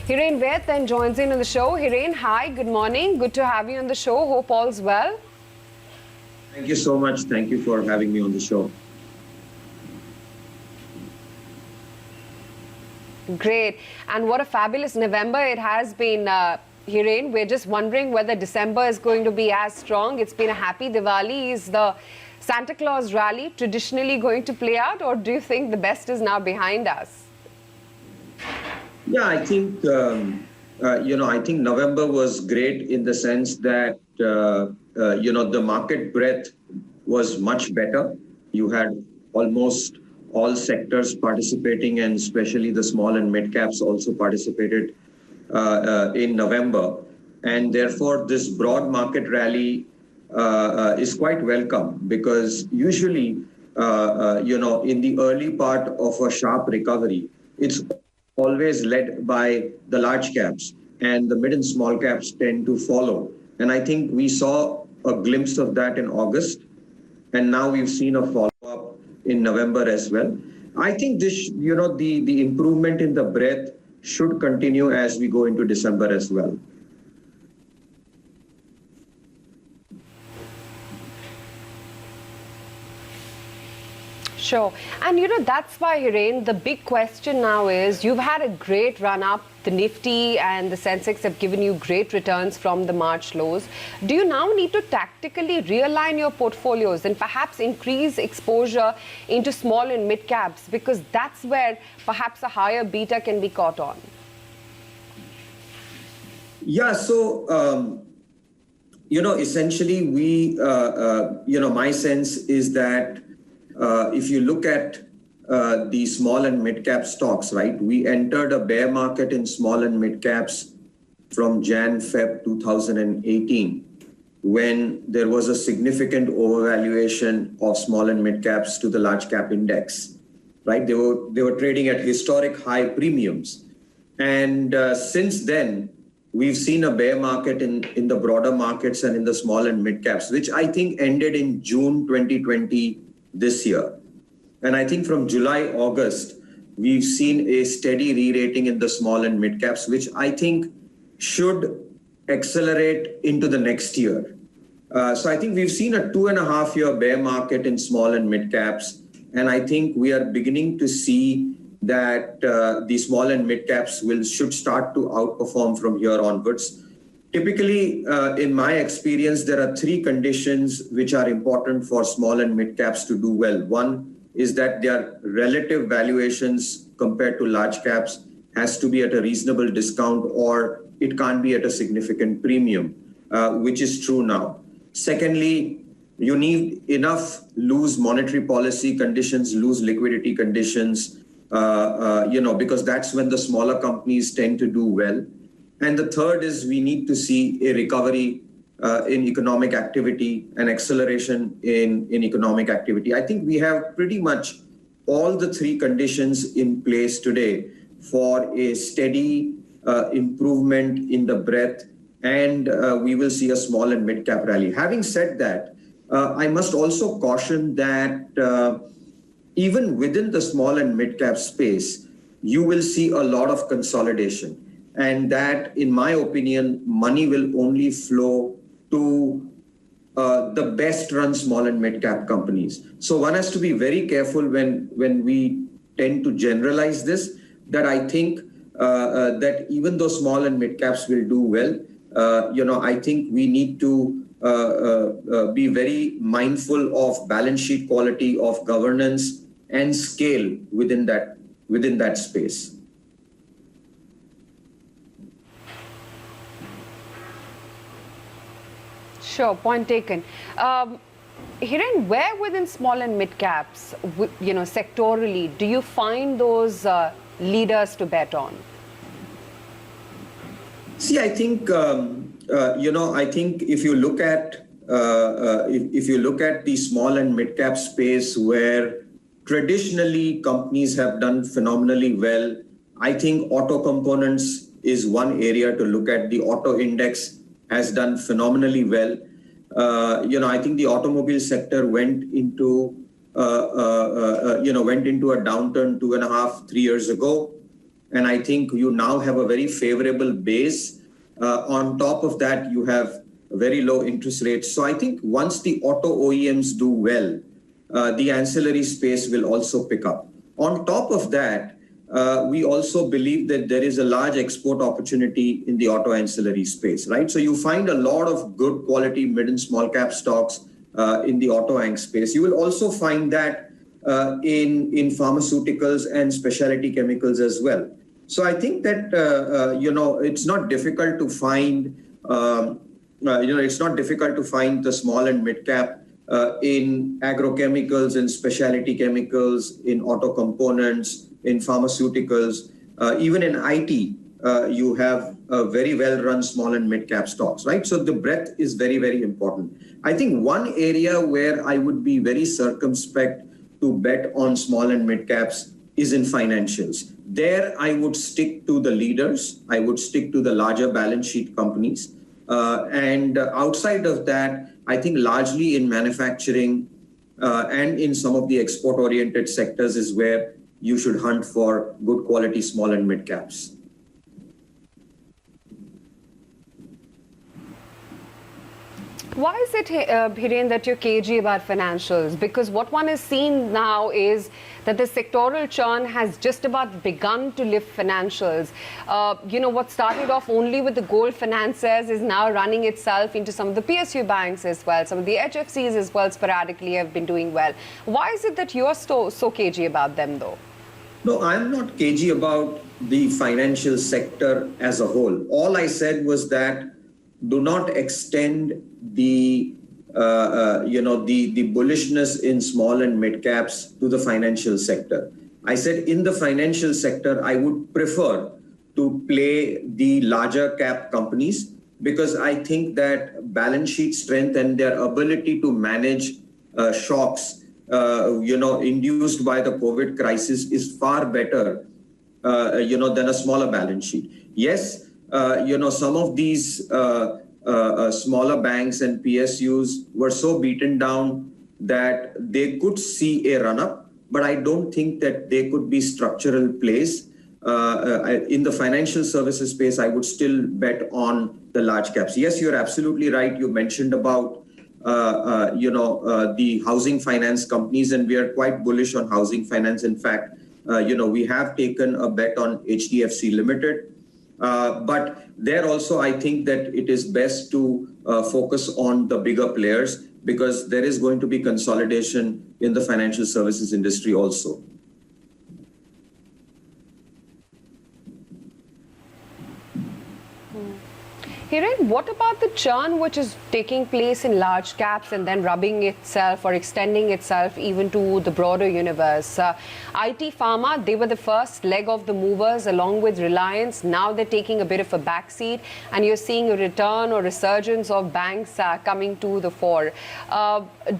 Hiren Ved then joins in on the show. Hiren, hi, good morning. Good to have you on the show. Hope all's well. Thank you so much. Thank you for having me on the show. Great. And what a fabulous November it has been, Hiren. We're just wondering whether December is going to be as strong. It's been a happy Diwali. Is the Santa Claus rally traditionally going to play out, or do you think the best is now behind us? Yeah, I think, I think November was great in the sense that, the market breadth was much better. You had almost all sectors participating, and especially the small and mid caps also participated in November. And therefore, this broad market rally is quite welcome, because usually, in the early part of a sharp recovery, it's always led by the large caps, and the mid and small caps tend to follow. And I think we saw a glimpse of that in August, and now we've seen a follow-up in November as well. I think this, the improvement in the breadth should continue as we go into December as well. Sure. And that's why, Hiren, the big question now is, you've had a great run up. The Nifty and the Sensex have given you great returns from the March lows. Do you now need to tactically realign your portfolios and perhaps increase exposure into small and mid caps? Because that's where perhaps a higher beta can be caught on. Yeah, so, essentially my sense is that if you look at the small and mid cap stocks, right, we entered a bear market in small and mid caps from Jan-Feb 2018, when there was a significant overvaluation of small and mid caps to the large cap index, right? They were trading at historic high premiums. And since then, we've seen a bear market in the broader markets and in the small and mid caps, which I think ended in June 2020 this year. And I think from July, August, we've seen a steady re-rating in the small and mid caps, which I think should accelerate into the next year. So I think we've seen a 2.5-year bear market in small and mid caps. And I think we are beginning to see that the small and mid caps should start to outperform from here onwards. Typically, in my experience, there are 3 conditions which are important for small and mid caps to do well. One is that their relative valuations compared to large caps has to be at a reasonable discount, or it can't be at a significant premium, which is true now. Secondly, you need enough loose monetary policy conditions, loose liquidity conditions, because that's when the smaller companies tend to do well. And the third is we need to see a recovery in economic activity, an acceleration in economic activity. I think we have pretty much all the 3 conditions in place today for a steady improvement in the breadth, and we will see a small and mid cap rally. Having said that, I must also caution that even within the small and mid cap space, you will see a lot of consolidation. And that, in my opinion, money will only flow to the best run small and mid cap companies. So one has to be very careful when we tend to generalize this, that I think that even though small and mid caps will do well, I think we need to be very mindful of balance sheet quality, of governance and scale within that space. Sure, point taken. Hiren, where within small and mid caps, sectorally, do you find those leaders to bet on? See, I think I think if you look at the small and mid cap space, where traditionally companies have done phenomenally well, I think auto components is one area to look at. The auto index has done phenomenally well. I think the automobile sector went into a downturn 2.5-3 years ago. And I think you now have a very favorable base. On top of that, you have very low interest rates. So I think once the auto OEMs do well, the ancillary space will also pick up. On top of that, we also believe that there is a large export opportunity in the auto ancillary space, right? So you find a lot of good quality mid and small cap stocks in the auto anc space. You will also find that in pharmaceuticals and specialty chemicals as well. So I think that, it's not difficult to find, it's not difficult to find the small and mid cap in agrochemicals, in specialty chemicals, in auto components, in pharmaceuticals, even in IT, you have very well-run small and mid-cap stocks, right? So the breadth is very, very important. I think one area where I would be very circumspect to bet on small and mid-caps is in financials. There, I would stick to the leaders. I would stick to the larger balance sheet companies. And outside of that, I think largely in manufacturing and in some of the export-oriented sectors is where you should hunt for good quality small and mid caps. Why is it, Hiren, that you're cagey about financials? Because what one has seen now is that the sectoral churn has just about begun to lift financials. What started off only with the gold financiers is now running itself into some of the PSU banks as well. Some of the HFCs as well sporadically have been doing well. Why is it that you're so cagey about them, though? No, I'm not cagey about the financial sector as a whole. All I said was that do not extend the bullishness in small and mid caps to the financial sector. I said in the financial sector, I would prefer to play the larger cap companies because I think that balance sheet strength and their ability to manage shocks, induced by the COVID crisis is far better, than a smaller balance sheet. Yes, some of these smaller banks and PSUs were so beaten down that they could see a run-up, but I don't think that they could be structural plays. In the financial services space, I would still bet on the large caps. Yes, you're absolutely right. You mentioned about the housing finance companies, and we are quite bullish on housing finance. In fact, we have taken a bet on HDFC Limited. But there also, I think that it is best to focus on the bigger players because there is going to be consolidation in the financial services industry also. Hiren, what about the churn which is taking place in large caps and then rubbing itself or extending itself even to the broader universe? IT Pharma, they were the first leg of the movers along with Reliance. Now they're taking a bit of a backseat and you're seeing a return or resurgence of banks coming to the fore.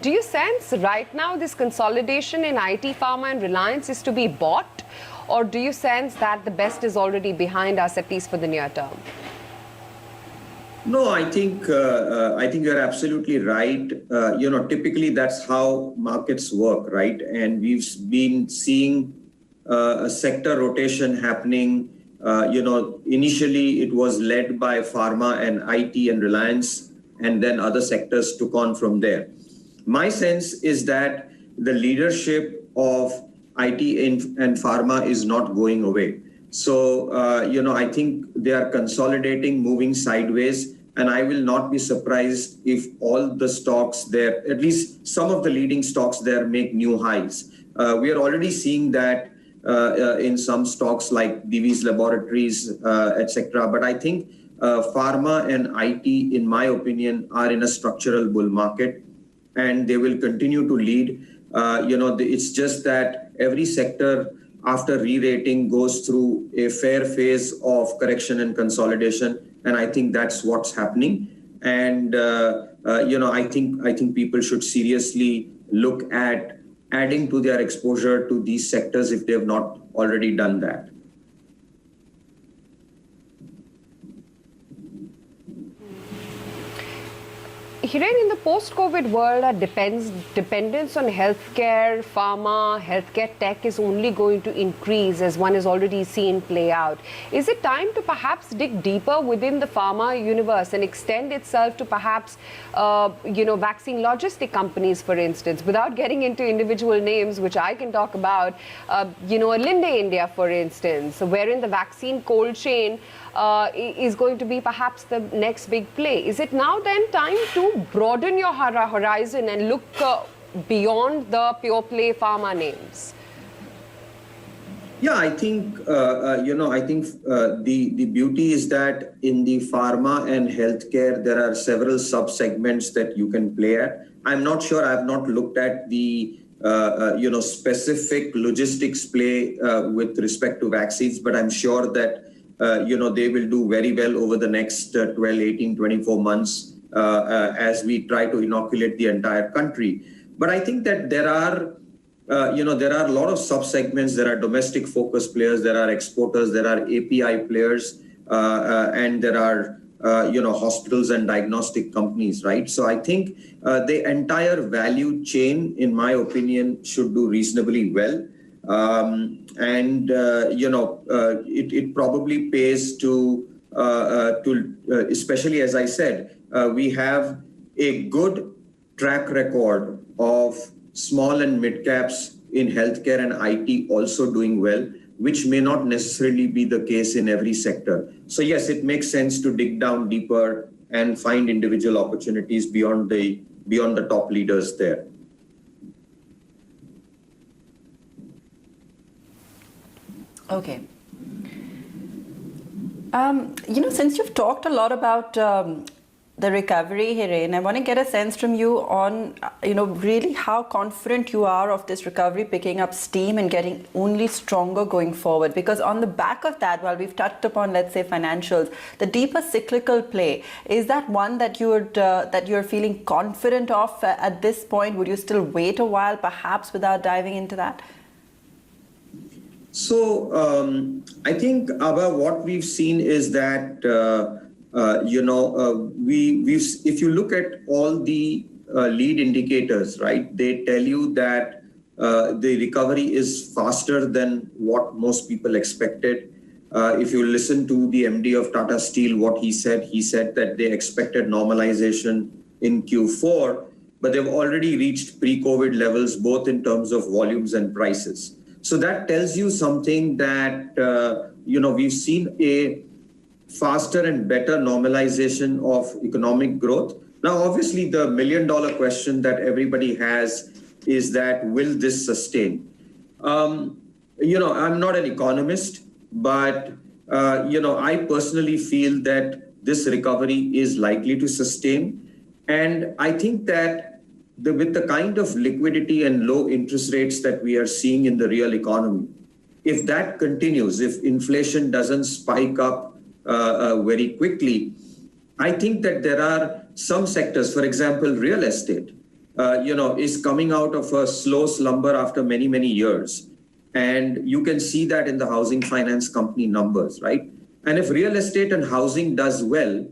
Do you sense right now this consolidation in IT Pharma and Reliance is to be bought? Or do you sense that the best is already behind us, at least for the near term? No, I think you're absolutely right. Typically that's how markets work, right? And we've been seeing a sector rotation happening. Initially it was led by pharma and IT and Reliance, and then other sectors took on from there. My sense is that the leadership of IT and pharma is not going away. So, I think they are consolidating, moving sideways. And I will not be surprised if all the stocks there, at least some of the leading stocks there, make new highs. We are already seeing that in some stocks like Divi's Laboratories, etc. But I think pharma and IT, in my opinion, are in a structural bull market, and they will continue to lead. It's just that every sector after re-rating goes through a fair phase of correction and consolidation. And I think that's what's happening. And, I think people should seriously look at adding to their exposure to these sectors if they have not already done that. Hiren, in the post-COVID world, our dependence on healthcare, pharma, healthcare tech is only going to increase, as one has already seen play out. Is it time to perhaps dig deeper within the pharma universe and extend itself to perhaps, vaccine logistic companies, for instance, without getting into individual names, which I can talk about, Linde India, for instance, wherein the vaccine cold chain is going to be perhaps the next big play. Is it now then time to broaden your horizon and look beyond the pure play pharma names? Yeah, I think the beauty is that in the pharma and healthcare there are several sub-segments that you can play at. I'm not sure. I've not looked at the specific logistics play with respect to vaccines, but I'm sure that they will do very well over the next 12, 18, 24 months as we try to inoculate the entire country. But I think that there are a lot of sub-segments. There are domestic focused players, there are exporters, there are API players, and there are hospitals and diagnostic companies, right? So I think the entire value chain, in my opinion, should do reasonably well. It probably pays to especially, as I said, we have a good track record of small and mid caps in healthcare and IT also doing well, which may not necessarily be the case in every sector. So yes, it makes sense to dig down deeper and find individual opportunities beyond the top leaders there. Okay. Since you've talked a lot about the recovery, Hiren, I want to get a sense from you on, really how confident you are of this recovery picking up steam and getting only stronger going forward. Because on the back of that, while we've touched upon, let's say, financials, the deeper cyclical play, is that one that you're feeling confident of at this point? Would you still wait a while, perhaps, without diving into that? So I think, Abha, what we've seen is that if you look at all the lead indicators, right, they tell you that the recovery is faster than what most people expected. If you listen to the MD of Tata Steel, what he said that they expected normalization in Q4, but they've already reached pre-COVID levels, both in terms of volumes and prices. So that tells you something that, we've seen a faster and better normalization of economic growth. Now, obviously, the million-dollar question that everybody has is that, will this sustain? I'm not an economist, but, I personally feel that this recovery is likely to sustain. And I think that with the kind of liquidity and low interest rates that we are seeing in the real economy, if that continues, if inflation doesn't spike up very quickly, I think that there are some sectors, for example, real estate, is coming out of a slow slumber after many, many years. And you can see that in the housing finance company numbers, right? And if real estate and housing does well,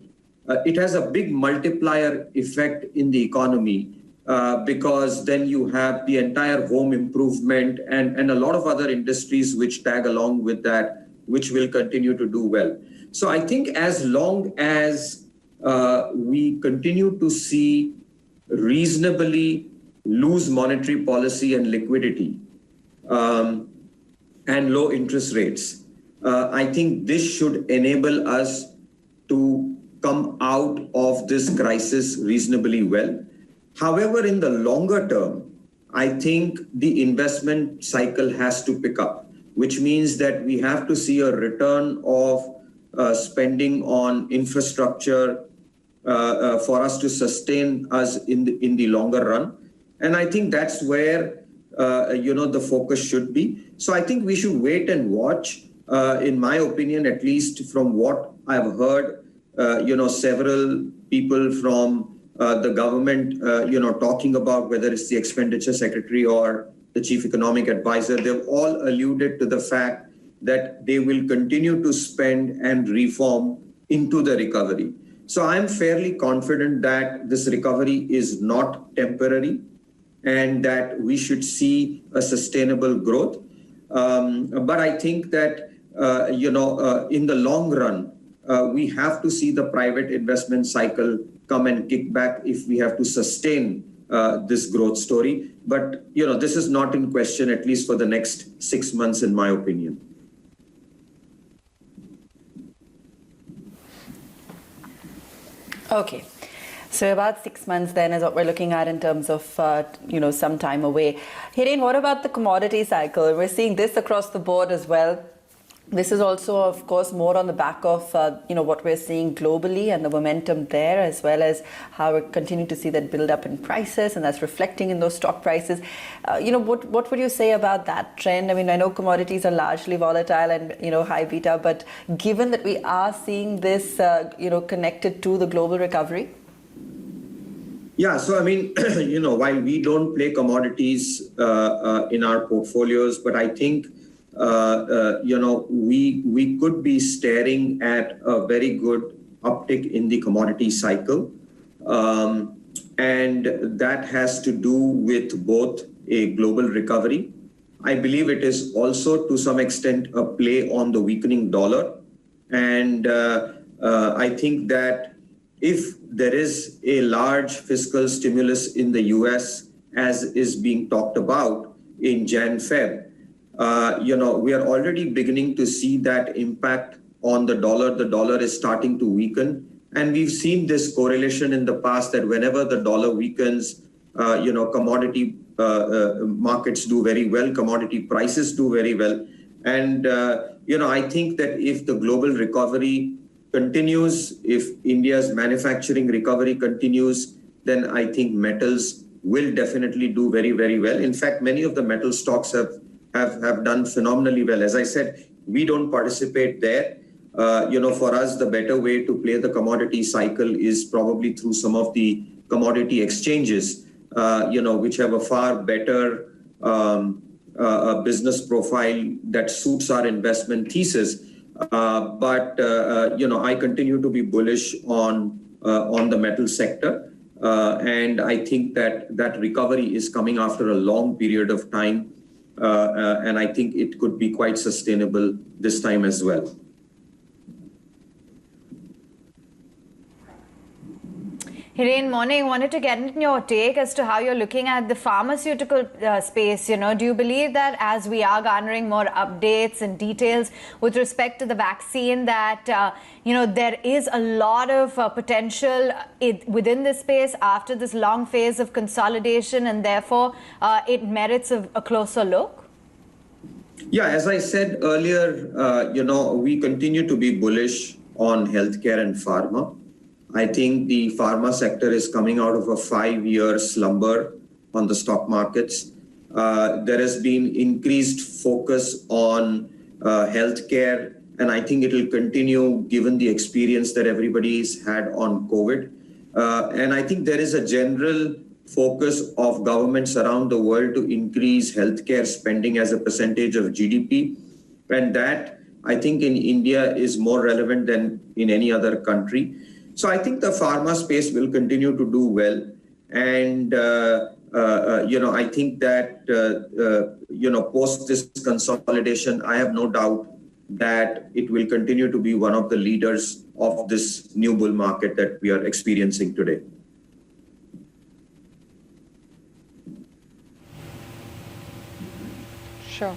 it has a big multiplier effect in the economy. Because then you have the entire home improvement and a lot of other industries which tag along with that, which will continue to do well. So I think as long as we continue to see reasonably loose monetary policy and liquidity and low interest rates, I think this should enable us to come out of this crisis reasonably well. However, in the longer term, I think the investment cycle has to pick up, which means that we have to see a return of spending on infrastructure for us to sustain us in the longer run. And I think that's where, the focus should be. So I think we should wait and watch, in my opinion, at least from what I've heard, several people from the government, talking about, whether it's the expenditure secretary or the chief economic advisor, they've all alluded to the fact that they will continue to spend and reform into the recovery. So I'm fairly confident that this recovery is not temporary and that we should see a sustainable growth. But I think that, in the long run, we have to see the private investment cycle come and kick back if we have to sustain this growth story. But, this is not in question, at least for the next 6 months, in my opinion. Okay. So about 6 months then is what we're looking at in terms of, some time away. Hiren, what about the commodity cycle? We're seeing this across the board as well. This is also, of course, more on the back of, what we're seeing globally and the momentum there, as well as how we're continuing to see that build up in prices, and that's reflecting in those stock prices. What would you say about that trend? I mean, I know commodities are largely volatile and, high beta, but given that we are seeing this, connected to the global recovery? Yeah, so I mean, while we don't play commodities in our portfolios, but I think, we could be staring at a very good uptick in the commodity cycle. And that has to do with both a global recovery. I believe it is also to some extent a play on the weakening dollar. And I think that if there is a large fiscal stimulus in the US, as is being talked about in Jan-Feb, we are already beginning to see that impact on the dollar. The dollar is starting to weaken. And we've seen this correlation in the past that whenever the dollar weakens, commodity markets do very well, commodity prices do very well. And, I think that if the global recovery continues, if India's manufacturing recovery continues, then I think metals will definitely do very, very well. In fact, many of the metal stocks have done phenomenally well. As I said, we don't participate there. For us, the better way to play the commodity cycle is probably through some of the commodity exchanges, which have a far better business profile that suits our investment thesis. But I continue to be bullish on the metal sector. And I think that recovery is coming after a long period of time. And I think it could be quite sustainable this time as well. Hiren, morning. Wanted to get in your take as to how you're looking at the pharmaceutical space. Do you believe that as we are garnering more updates and details with respect to the vaccine, that there is a lot of potential within this space after this long phase of consolidation, and therefore it merits a closer look? Yeah, as I said earlier, we continue to be bullish on healthcare and pharma. I think the pharma sector is coming out of a 5-year slumber on the stock markets. There has been increased focus on healthcare, and I think it will continue given the experience that everybody's had on COVID. And I think there is a general focus of governments around the world to increase healthcare spending as a percentage of GDP. And that, I think, in India is more relevant than in any other country. So I think the pharma space will continue to do well. And, I think that, post this consolidation, I have no doubt that it will continue to be one of the leaders of this new bull market that we are experiencing today. Sure.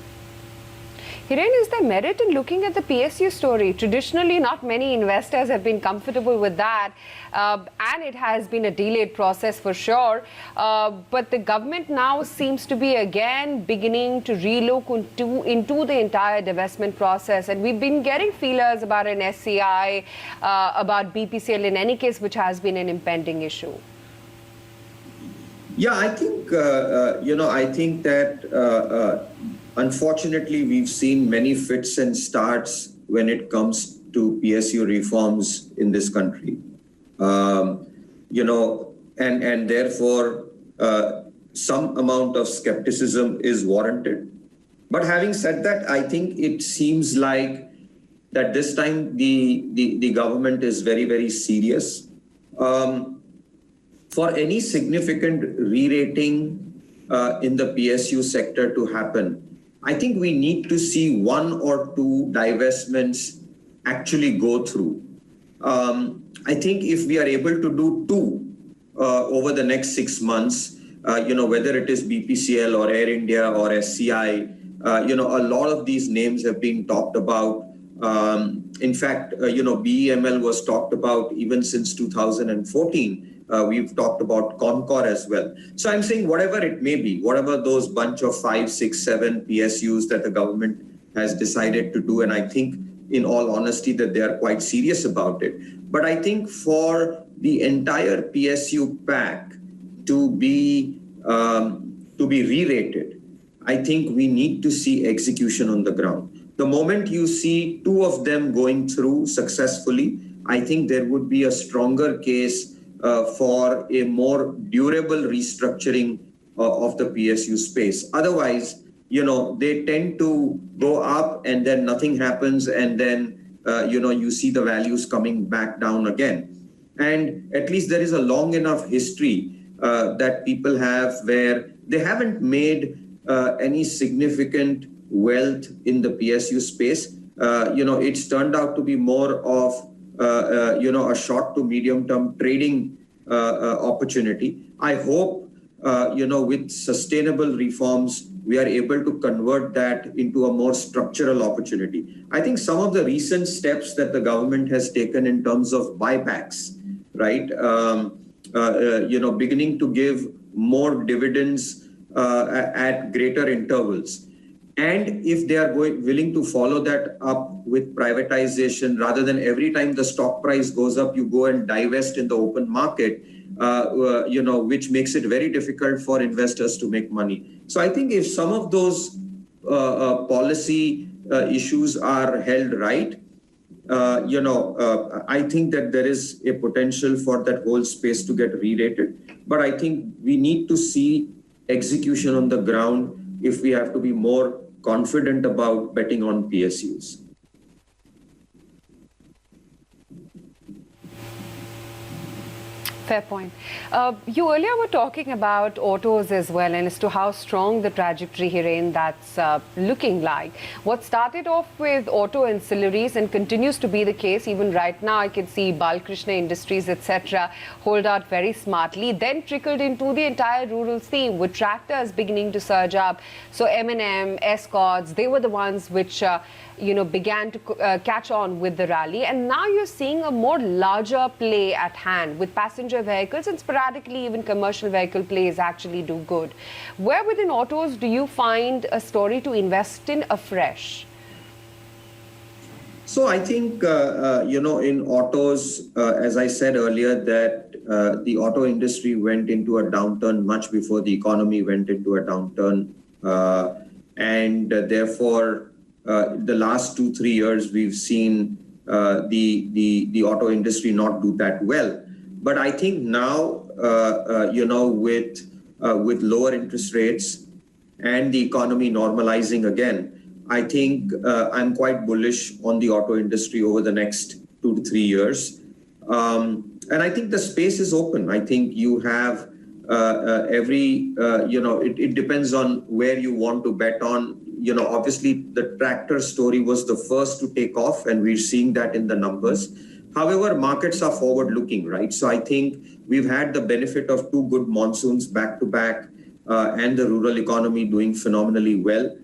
Hiren, is there merit in looking at the PSU story? Traditionally, not many investors have been comfortable with that, and it has been a delayed process for sure. But the government now seems to be again beginning to relook into the entire divestment process. And we've been getting feelers about an SCI, about BPCL in any case, which has been an impending issue. Yeah, I think, that unfortunately, we've seen many fits and starts when it comes to PSU reforms in this country. And therefore, some amount of skepticism is warranted. But having said that, I think it seems like that this time the government is very, very serious. For any significant re-rating in the PSU sector to happen, I think we need to see one or two divestments actually go through. I think if we are able to do two over the next 6 months, whether it is BPCL or Air India or SCI, a lot of these names have been talked about. In fact, BEML was talked about even since 2014. We've talked about Concor as well. So I'm saying whatever it may be, whatever those bunch of 5, 6, 7 PSUs that the government has decided to do, and I think in all honesty that they are quite serious about it. But I think for the entire PSU pack to be re-rated, I think we need to see execution on the ground. The moment you see two of them going through successfully, I think there would be a stronger case for a more durable restructuring of the PSU space. Otherwise, they tend to go up and then nothing happens, and then you see the values coming back down again. And at least there is a long enough history that people have where they haven't made any significant wealth in the PSU space. It's turned out to be more of a short to medium term trading opportunity. I hope with sustainable reforms we are able to convert that into a more structural opportunity. I think some of the recent steps that the government has taken in terms of buybacks, right, beginning to give more dividends at greater intervals. And if they are willing to follow that up with privatization, rather than every time the stock price goes up, you go and divest in the open market, which makes it very difficult for investors to make money. So I think if some of those policy issues are held right, I think that there is a potential for that whole space to get re-rated. But I think we need to see execution on the ground if we have to be more confident about betting on PSUs. Fair point. You earlier were talking about autos as well, and as to how strong the trajectory, Hiren, that's looking like. What started off with auto ancillaries and continues to be the case even right now, I can see Balkrishna Industries, etc., hold out very smartly, then trickled into the entire rural theme with tractors beginning to surge up. So M&M, Escorts, they were the ones which began to catch on with the rally. And now you're seeing a more larger play at hand with passenger vehicles, and sporadically even commercial vehicle plays actually do good. Where within autos do you find a story to invest in afresh? So I think, in autos, as I said earlier, that the auto industry went into a downturn much before the economy went into a downturn. And therefore, the last 2-3 years, we've seen the auto industry not do that well. But I think now, with lower interest rates and the economy normalizing again, I think I'm quite bullish on the auto industry over the next 2 to 3 years. And I think the space is open. I think you have it depends on where you want to bet on. Obviously the tractor story was the first to take off, and we're seeing that in the numbers. However, markets are forward looking, right? So I think we've had the benefit of 2 good monsoons back to back, and the rural economy doing phenomenally well.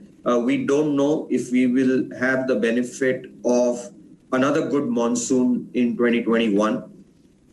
We don't know if we will have the benefit of another good monsoon in 2021.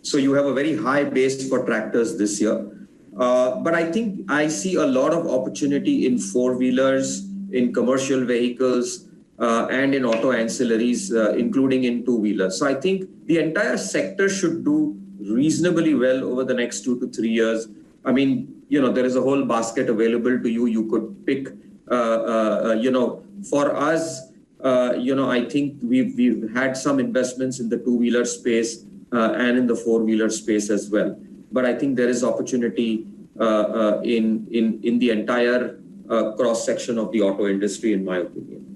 So you have a very high base for tractors this year. But I think I see a lot of opportunity in four-wheelers, in commercial vehicles, and in auto ancillaries, including in two-wheelers. So I think the entire sector should do reasonably well over the next 2 to 3 years. I mean, there is a whole basket available to you. You could pick, for us, I think we've had some investments in the two-wheeler space and in the four-wheeler space as well. But I think there is opportunity in the entire cross-section of the auto industry, in my opinion.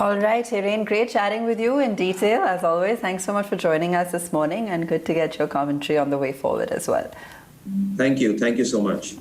All right, Hiren, great chatting with you in detail as always. Thanks so much for joining us this morning, and good to get your commentary on the way forward as well. Thank you so much.